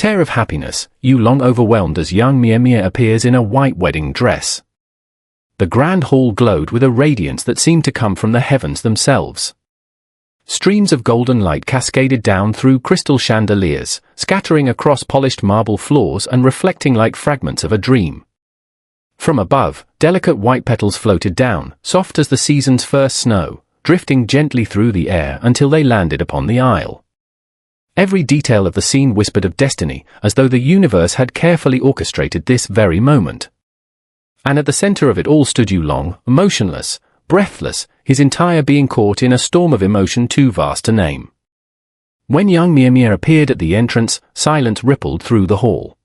tear of happiness, Yulong overwhelmed as Yang Mie Mie appears in a white wedding dress. The grand hall glowed with a radiance that seemed to come from the heavens themselves. Streams of golden light cascaded down through crystal chandeliers, scattering across polished marble floors and reflecting like fragments of a dream. From above, delicate white petals floated down, soft as the season's first snow, drifting gently through the air until they landed upon the aisle. Every detail of the scene whispered of destiny, as though the universe had carefully orchestrated this very moment. And at the center of it all stood Yulong, motionless, breathless, his entire being caught in a storm of emotion too vast to name. When Yang Mie Mie appeared at the entrance, silence rippled through the hall.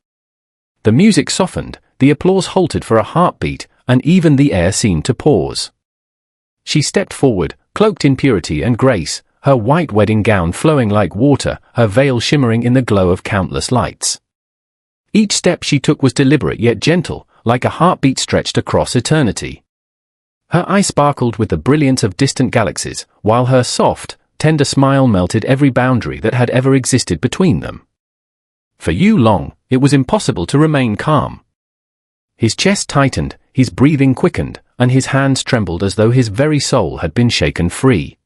The music softened, the applause halted for a heartbeat, and even the air seemed to pause. She stepped forward, cloaked in purity and grace, her white wedding gown flowing like water, her veil shimmering in the glow of countless lights. Each step she took was deliberate yet gentle, like a heartbeat stretched across eternity. Her eyes sparkled with the brilliance of distant galaxies, while her soft, tender smile melted every boundary that had ever existed between them. For Yulong, it was impossible to remain calm. His chest tightened, his breathing quickened, and his hands trembled as though his very soul had been shaken free.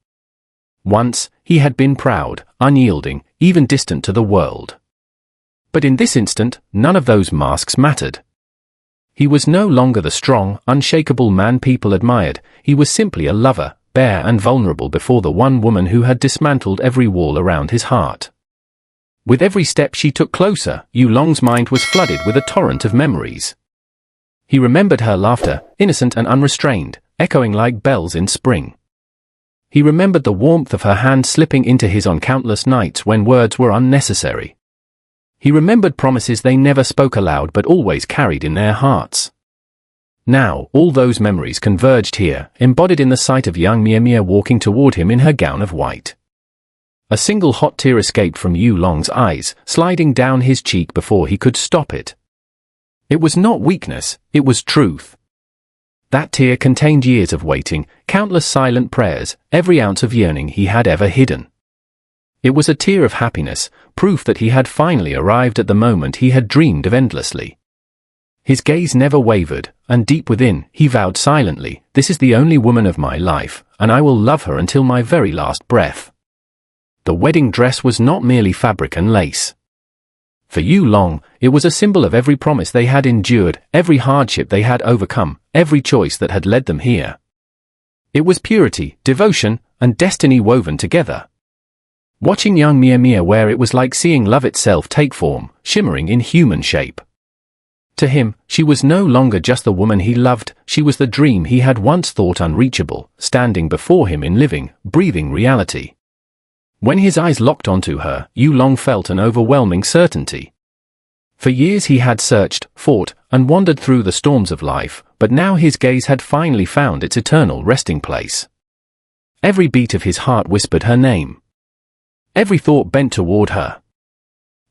Once, he had been proud, unyielding, even distant to the world. But in this instant, none of those masks mattered. He was no longer the strong, unshakable man people admired, he was simply a lover, bare and vulnerable before the one woman who had dismantled every wall around his heart. With every step she took closer, Yulong's mind was flooded with a torrent of memories. He remembered her laughter, innocent and unrestrained, echoing like bells in spring. He remembered the warmth of her hand slipping into his on countless nights when words were unnecessary. He remembered promises they never spoke aloud but always carried in their hearts. Now, all those memories converged here, embodied in the sight of Yang Mie Mie walking toward him in her gown of white. A single hot tear escaped from Yulong's eyes, sliding down his cheek before he could stop it. It was not weakness, it was truth. That tear contained years of waiting, countless silent prayers, every ounce of yearning he had ever hidden. It was a tear of happiness, proof that he had finally arrived at the moment he had dreamed of endlessly. His gaze never wavered, and deep within, he vowed silently, "This is the only woman of my life, and I will love her until my very last breath." The wedding dress was not merely fabric and lace. For Yulong, it was a symbol of every promise they had endured, every hardship they had overcome, every choice that had led them here. It was purity, devotion, and destiny woven together. Watching Yang Mie Mie wear it was like seeing love itself take form, shimmering in human shape. To him, she was no longer just the woman he loved, she was the dream he had once thought unreachable, standing before him in living, breathing reality. When his eyes locked onto her, Yulong felt an overwhelming certainty. For years he had searched, fought, and wandered through the storms of life, but now his gaze had finally found its eternal resting place. Every beat of his heart whispered her name. Every thought bent toward her.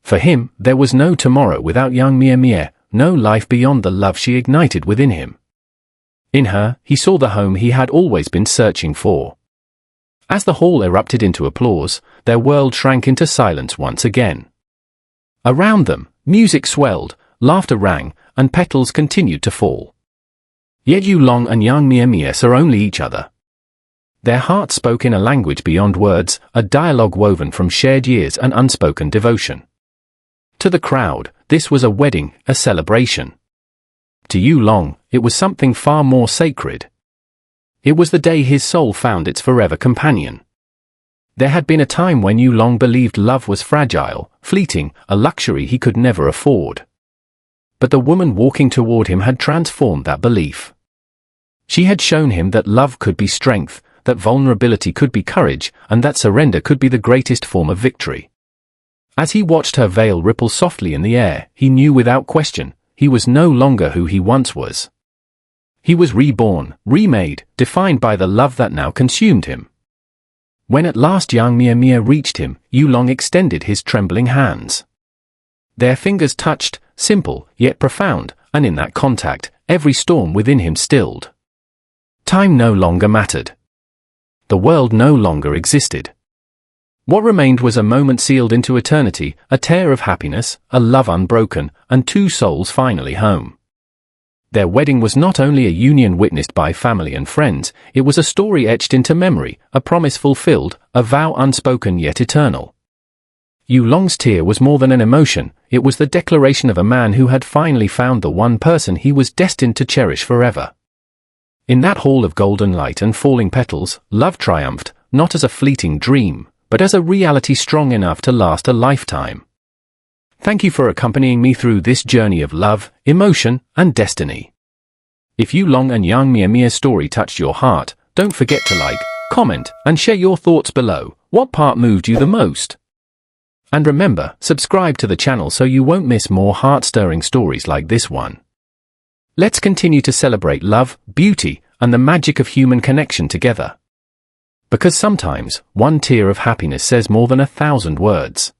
For him, there was no tomorrow without Yang Mie Mie, no life beyond the love she ignited within him. In her, he saw the home he had always been searching for. As the hall erupted into applause, their world shrank into silence once again. Around them, music swelled, laughter rang, and petals continued to fall. Yet Yulong and Yang Mie Mie saw only each other. Their hearts spoke in a language beyond words, a dialogue woven from shared years and unspoken devotion. To the crowd, this was a wedding, a celebration. To Yulong, it was something far more sacred. It was the day his soul found its forever companion. There had been a time when Yulong believed love was fragile, fleeting, a luxury he could never afford. But the woman walking toward him had transformed that belief. She had shown him that love could be strength, that vulnerability could be courage, and that surrender could be the greatest form of victory. As he watched her veil ripple softly in the air, he knew without question, he was no longer who he once was. He was reborn, remade, defined by the love that now consumed him. When at last Yang Mie Mie reached him, Yulong extended his trembling hands. Their fingers touched, simple, yet profound, and in that contact, every storm within him stilled. Time no longer mattered. The world no longer existed. What remained was a moment sealed into eternity, a tear of happiness, a love unbroken, and two souls finally home. Their wedding was not only a union witnessed by family and friends, it was a story etched into memory, a promise fulfilled, a vow unspoken yet eternal. Yu Long's tear was more than an emotion, it was the declaration of a man who had finally found the one person he was destined to cherish forever. In that hall of golden light and falling petals, love triumphed, not as a fleeting dream, but as a reality strong enough to last a lifetime. Thank you for accompanying me through this journey of love, emotion, and destiny. If Yu Long and Yang Mie Mie's story touched your heart, don't forget to like, comment, and share your thoughts below. What part moved you the most? And remember, subscribe to the channel so you won't miss more heart-stirring stories like this one. Let's continue to celebrate love, beauty, and the magic of human connection together. Because sometimes, one tear of happiness says more than 1,000 words.